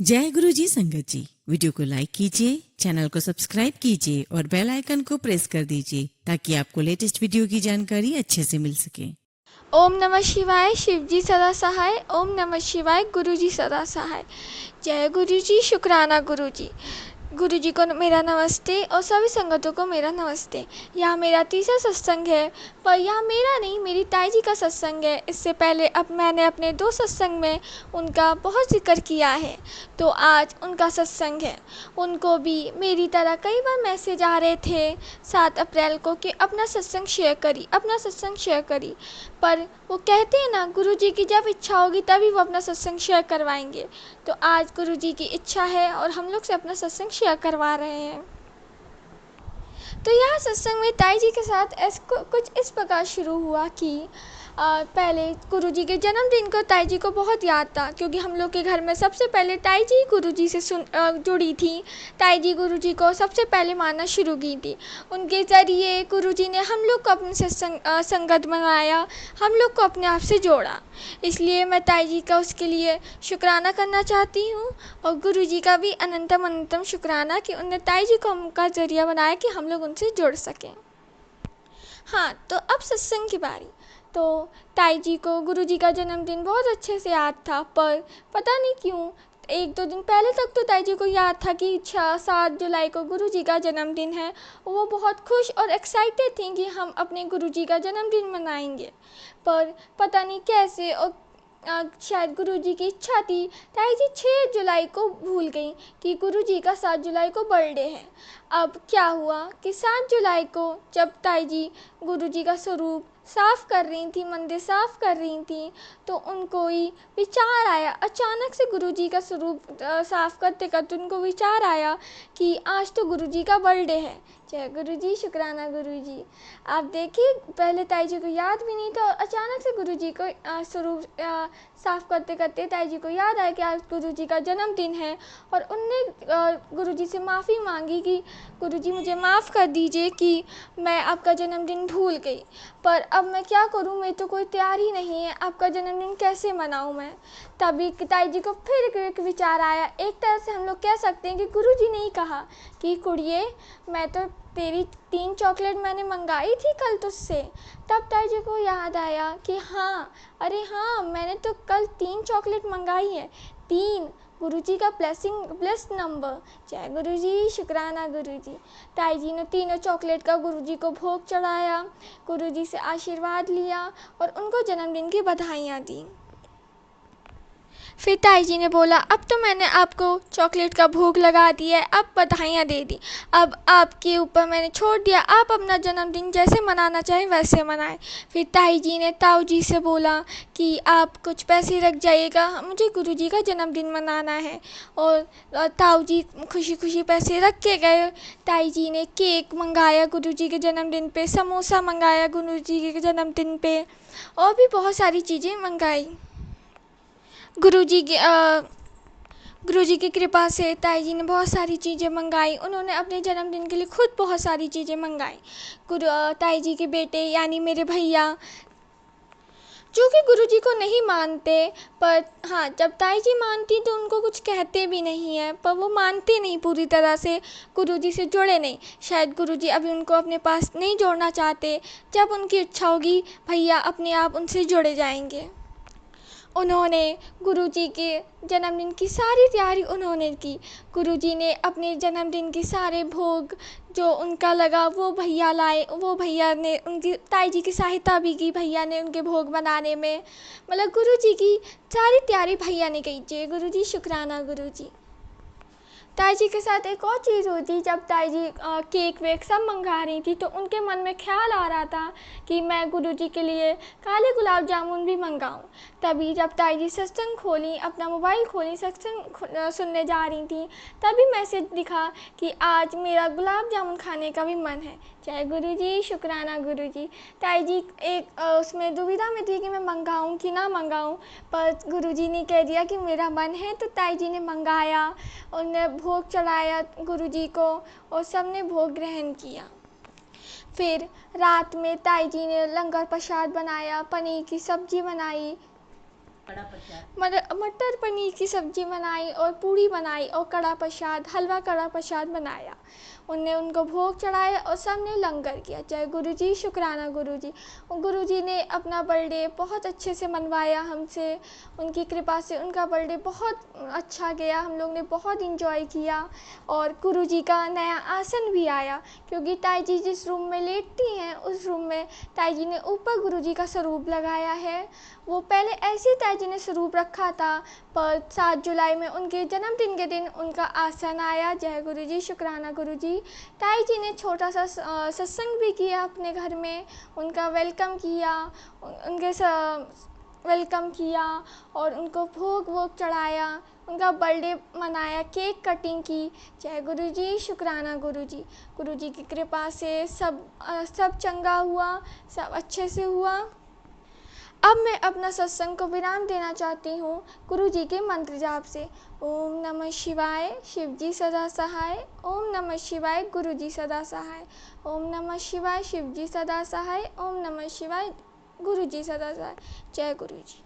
जय गुरु जी संगत जी, वीडियो को लाइक कीजिए, चैनल को सब्सक्राइब कीजिए और बेल आइकन को प्रेस कर दीजिए ताकि आपको लेटेस्ट वीडियो की जानकारी अच्छे से मिल सके। ओम नमः शिवाय, शिवजी सदा सहाय। ओम नमः शिवाय, गुरुजी सदा सहाय। जय गुरु जी, शुक्राना गुरु जी। गुरु जी को मेरा नमस्ते और सभी संगतों को मेरा नमस्ते। यह मेरा तीसरा सत्संग है, पर यह मेरा नहीं, मेरी ताई जी का सत्संग है। इससे पहले अब मैंने अपने 2 सत्संग में उनका बहुत जिक्र किया है, तो आज उनका सत्संग है। उनको भी मेरी तरह कई बार मैसेज आ रहे थे 7 अप्रैल को कि अपना सत्संग शेयर करी, अपना सत्संग शेयर करी। पर वो कहते हैं ना, गुरु जी की जब इच्छा होगी तभी वो अपना सत्संग शेयर करवाएंगे। तो आज गुरु जी की इच्छा है और हम लोग से अपना सत्संग शेयर करवा रहे हैं। तो यह सत्संग में ताई जी के साथ कुछ इस प्रकार शुरू हुआ कि पहले गुरु जी के जन्मदिन को ताई जी को बहुत याद था, क्योंकि हम लोग के घर में सबसे पहले ताई जी गुरु जी से जुड़ी थी। ताई जी गुरु जी को सबसे पहले मानना शुरू की थी। उनके ज़रिए गुरु जी ने हम लोग को अपने से संगत बनाया, हम लोग को अपने आप से जोड़ा। इसलिए मैं ताई जी का उसके लिए शुक्राना करना चाहती हूँ, और गुरु जी का भी अनंतम अनंतम शुक्राना कि उनने ताई जी को हमका ज़रिया बनाया कि हम लोग उनसे जुड़ सकें। हाँ, तो अब सत्संग की बारी। तो ताई जी को गुरु जी का जन्मदिन बहुत अच्छे से याद था, पर पता नहीं क्यों 1-2 दिन पहले तक तो ताई जी को याद था कि 7 जुलाई को गुरु जी का जन्मदिन है। वो बहुत खुश और एक्साइटेड थी कि हम अपने गुरु जी का जन्मदिन मनाएंगे। पर पता नहीं कैसे और शायद गुरु जी की इच्छा थी, ताई जी 6 जुलाई को भूल गई कि गुरु जी का 7 जुलाई को बर्थडे है। अब क्या हुआ कि 7 जुलाई को जब ताई जी गुरु जी का स्वरूप साफ़ कर रही थी, मंदिर साफ़ कर रही थी, तो उनको ही विचार आया, अचानक से गुरु जी का स्वरूप साफ़ करते करते उनको विचार आया कि आज तो गुरु जी का बर्थडे है। जय गुरु जी, शुक्राना गुरु जी। आप देखिए, पहले ताई जी को याद भी नहीं था और अचानक से गुरु जी को स्वरूप साफ़ करते करते ताई जी को याद आया कि आज गुरु जी का जन्मदिन है, और उनने गुरु जी से माफ़ी मांगी कि गुरु जी मुझे माफ़ कर दीजिए कि मैं आपका जन्मदिन भूल गई। पर अब मैं क्या करूं, मेरी तो कोई तैयारी नहीं है, आपका जन्मदिन कैसे मनाऊं मैं। तभी ताई जी को फिर एक विचार आया। एक तरह से हम लोग कह सकते हैं कि गुरु जी ने ही कहा कि कुड़िए, मैं तो तेरी 3 चॉकलेट मैंने मंगाई थी कल तुझसे। तब ताई जी को याद आया कि हाँ, अरे हाँ, मैंने तो कल 3 चॉकलेट मंगाई है। 3 गुरु जी का ब्लेस्ड नंबर। जय गुरु जी, शुक्राना गुरु जी। ताई जी ने तीनों चॉकलेट का गुरु जी को भोग चढ़ाया, गुरु जी से आशीर्वाद लिया और उनको जन्मदिन की बधाइयाँ दी। फिर ताई जी ने बोला, अब तो मैंने आपको चॉकलेट का भोग लगा दिया है, अब बधाइयाँ दे दी, अब आपके ऊपर मैंने छोड़ दिया, आप अपना जन्मदिन जैसे मनाना चाहें वैसे मनाएं। फिर ताई जी ने ताऊ जी से बोला कि आप कुछ पैसे रख जाइएगा, मुझे गुरु जी का जन्मदिन मनाना है। और ताऊ जी खुशी खुशी पैसे रख के गए। ताई जी ने केक मंगाया गुरु जी के जन्मदिन पे, समोसा मंगाया गुरु जी के जन्मदिन पे, और भी बहुत सारी चीज़ें मंगाई। गुरु जी की कृपा से ताई जी ने बहुत सारी चीज़ें मंगाई। उन्होंने अपने जन्मदिन के लिए खुद बहुत सारी चीज़ें मंगाई। ताई जी के बेटे यानी मेरे भैया, जो कि गुरु जी को नहीं मानते, पर हाँ, जब ताई जी मानती तो उनको कुछ कहते भी नहीं है, पर वो मानते नहीं पूरी तरह से, गुरु जी से जुड़े नहीं। शायद गुरु जी अभी उनको अपने पास नहीं जोड़ना चाहते। जब उनकी इच्छा होगी, भैया अपने आप उनसे जुड़े जाएंगे। उन्होंने गुरुजी के जन्मदिन की सारी तैयारी उन्होंने की। गुरुजी ने अपने जन्मदिन के सारे भोग जो उनका लगा वो भैया लाए, वो भैया ने उनकी ताई जी की सहायता भी की, भैया ने उनके भोग बनाने में। मतलब गुरुजी की सारी तैयारी भैया ने की। जय गुरुजी, शुक्राना गुरुजी। ताई जी के साथ एक और चीज़ हुई थी। जब ताई जी केक वेक सब मंगा रही थी, तो उनके मन में ख्याल आ रहा था कि मैं गुरु जी के लिए काले गुलाब जामुन भी मंगाऊं। तभी जब ताई जी सत्संग खोली, अपना मोबाइल खोली, सत्संग सुनने जा रही थी, तभी मैसेज दिखा कि आज मेरा गुलाब जामुन खाने का भी मन है। जय गुरु जी, शुक्राना गुरु जी। ताई जी एक उसमें दुविधा में थी कि मैं मंगाऊं कि ना मंगाऊं, पर गुरु जी ने कह दिया कि मेरा मन है, तो ताई जी ने मंगाया। उन्होंने भोग चढ़ाया गुरु जी को और सब ने भोग ग्रहण किया। फिर रात में ताई जी ने लंगर प्रसाद बनाया, पनीर की सब्जी बनाई, कड़ा प्रसाद? मटर पनीर की सब्जी बनाई और पूड़ी बनाई और कड़ा प्रसाद, हलवा कड़ा प्रसाद बनाया। उनने उनको भोग चढ़ाया और सबने लंगर किया। जय गुरुजी, शुक्राना गुरुजी। गुरुजी ने अपना बर्थडे बहुत अच्छे से मनवाया हमसे। उनकी कृपा से उनका बर्थडे बहुत अच्छा गया, हम लोग ने बहुत इंजॉय किया। और गुरुजी का नया आसन भी आया, क्योंकि ताई जी जिस रूम में लेटती हैं उस रूम में ताई जी ने ऊपर गुरुजी का स्वरूप लगाया है। वो पहले ऐसे ही ताई जी ने स्वरूप रखा था, पर 7 जुलाई में उनके जन्मदिन के दिन उनका आसन आया। जय गुरुजी, शुक्राना गुरुजी। ताई जी ने छोटा सा सत्संग भी किया अपने घर में, उनका वेलकम किया, उनके वेलकम किया और उनको भोग वोग चढ़ाया, उनका बर्थडे मनाया, केक कटिंग की। जय गुरुजी, शुक्राना गुरुजी। गुरुजी की कृपा से सब चंगा हुआ, सब अच्छे से हुआ। अब मैं अपना सत्संग को विराम देना चाहती हूँ गुरु जी के मंत्र जाप से। ओम नमः शिवाय, शिव जी सदा सहाय। ओम नमः शिवाय, गुरु जी सदा सहाय। ओम नमः शिवाय, शिव जी सदा सहाय। ओम नमः शिवाय, गुरु जी सदा सहाय। जय गुरु जी।